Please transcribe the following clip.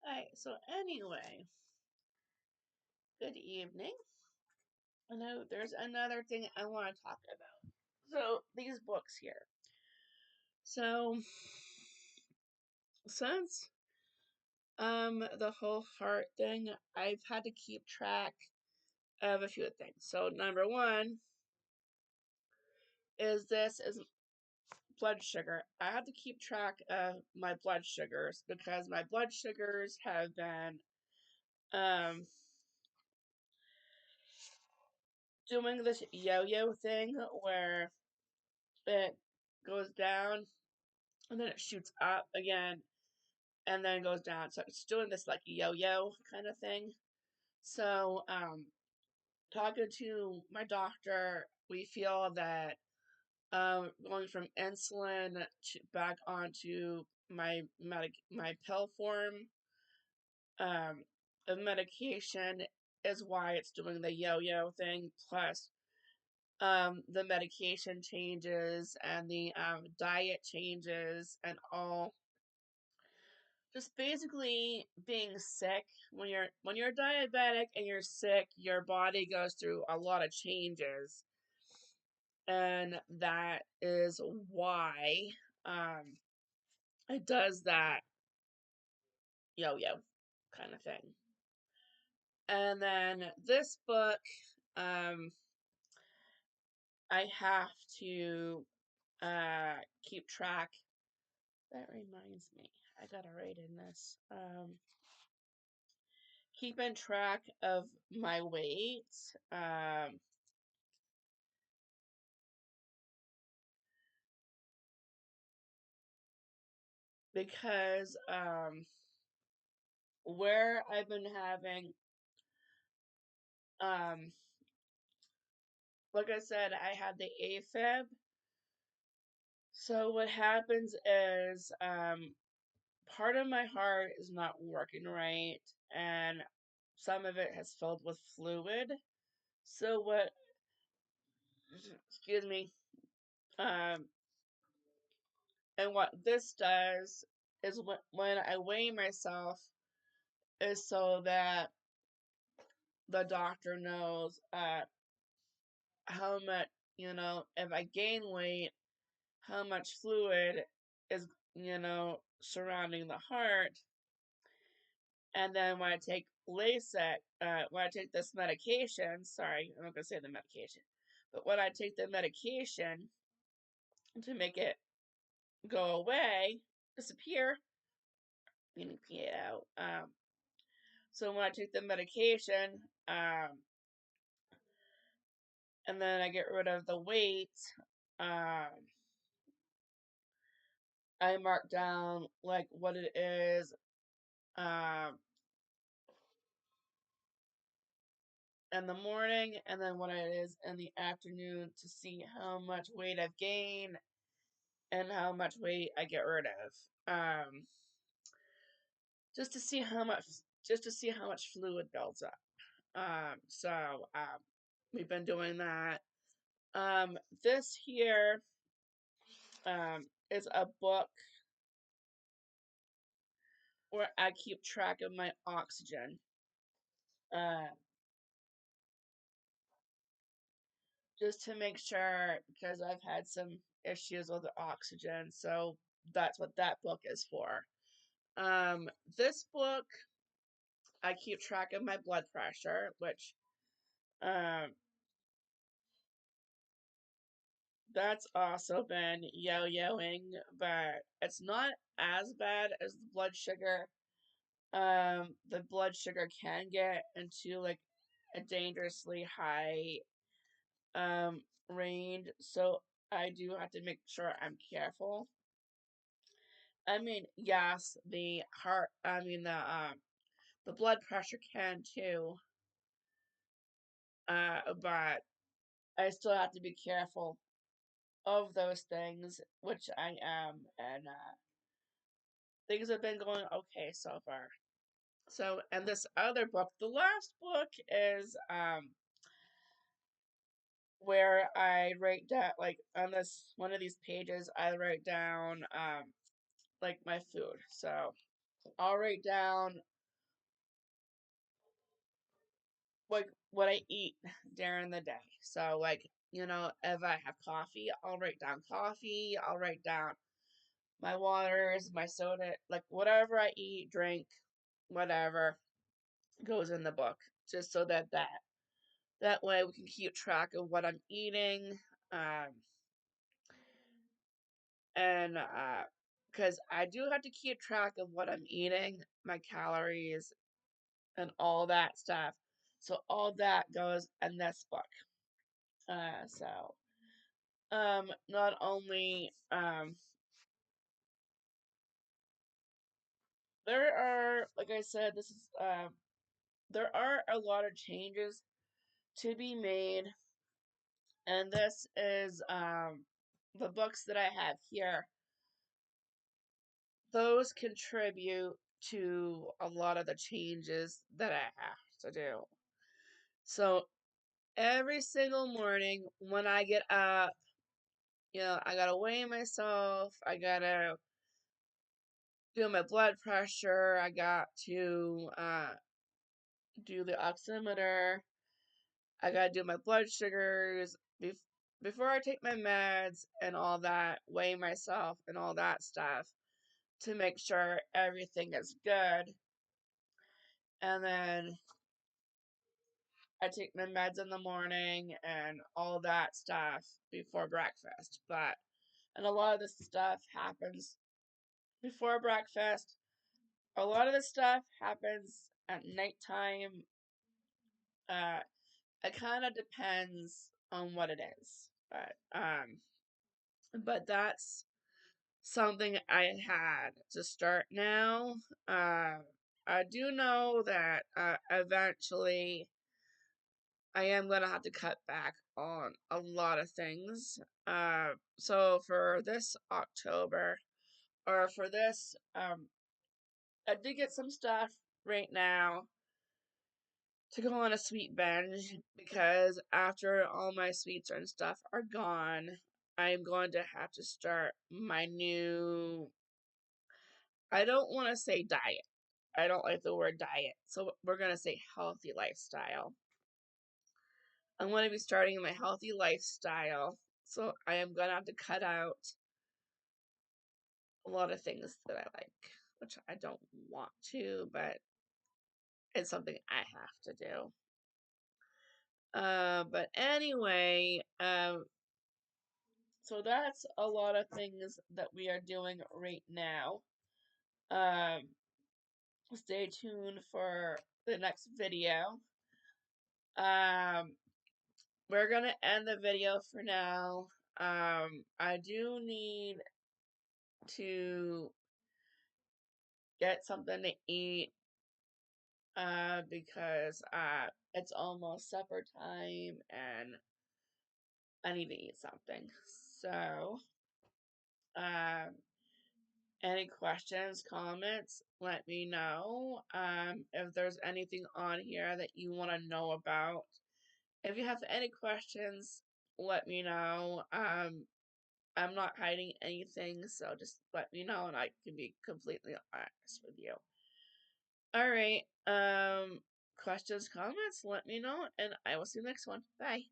Alright, so anyway, good evening. I know there's another thing I want to talk about. So, these books here. So, since the whole heart thing, I've had to keep track of a few things. So, number one is blood sugar. I have to keep track of my blood sugars because my blood sugars have been um doing this yo-yo thing where it goes down and then it shoots up again and then goes down. So it's doing this like yo-yo kind of thing. So talking to my doctor, we feel that going from insulin back onto my pill form um of medication is why it's doing the yo-yo thing. Plus the medication changes and the diet changes and all, just basically being sick. When you're diabetic and you're sick, your body goes through a lot of changes, and that is why um it does that yo-yo kind of thing. And then this book, um I have to keep track. That reminds me, I gotta write in this. Keeping track of my weight. Because where I've been having um like I said, I had the AFib. So what happens is part of my heart is not working right, and some of it has filled with fluid. So what excuse me, um and what this does is when I weigh myself is so that the doctor knows how much, if I gain weight, how much fluid is, surrounding the heart. And then when I take when I take this medication, sorry, I'm not going to say the medication, but when I take the medication to make it go away, disappear, meaning pee it out. So when I take the medication, and then I get rid of the weight, um, I mark down like what it is um, in the morning and then what it is in the afternoon to see how much weight I've gained and how much weight I get rid of. Just to see how much fluid builds up. So we've been doing that. This here is a book where I keep track of my oxygen. Uh, just to make sure, because I've had some issues with the oxygen, so that's what that book is for. This book, I keep track of my blood pressure, which um, that's also been yo-yoing, but it's not as bad as the blood sugar. The blood sugar can get into like a dangerously high range, so I do have to make sure I'm careful. I mean, yes, the blood pressure can too, but I still have to be careful of those things, which I am, and things have been going okay so far. So, and this other book, the last book is where I write down, like on this one of these pages, I write down like my food. So I'll write down like what I eat during the day. So like, if I have coffee, I'll write down coffee, I'll write down my waters, my soda, like whatever I eat, drink, whatever goes in the book. Just so that way we can keep track of what I'm eating. Um and because I do have to keep track of what I'm eating, my calories and all that stuff. So all that goes in this book. So not only there are, like I said, this is there are a lot of changes to be made, and this is the books that I have here. Those contribute to a lot of the changes that I have to do. So every single morning when I get up, I gotta weigh myself, I gotta do my blood pressure, I got to do the oximeter, I gotta do my blood sugars before I take my meds and all that, weigh myself and all that stuff to make sure everything is good. And then I take my meds in the morning and all that stuff before breakfast. And a lot of this stuff happens before breakfast. A lot of this stuff happens at nighttime. Uh, it kind of depends on what it is, but that's something I had to start now. I do know that eventually I am gonna have to cut back on a lot of things. So for this October, or for this, I did get some stuff right now to go on a sweet binge because after all my sweets and stuff are gone, I'm going to have to start my new. I don't want to say diet. I don't like the word diet, so we're gonna say healthy lifestyle. I'm going to be starting my healthy lifestyle, so I am going to have to cut out a lot of things that I like, which I don't want to, but it's something I have to do. But anyway, so that's a lot of things that we are doing right now. Stay tuned for the next video. We're gonna end the video for now. I do need to get something to eat because it's almost supper time and I need to eat something. So any questions, comments, let me know. If there's anything on here that you want to know about. If you have any questions, let me know. I'm not hiding anything, so just let me know and I can be completely honest with you. Alright, questions, comments, let me know, and I will see you next one. Bye.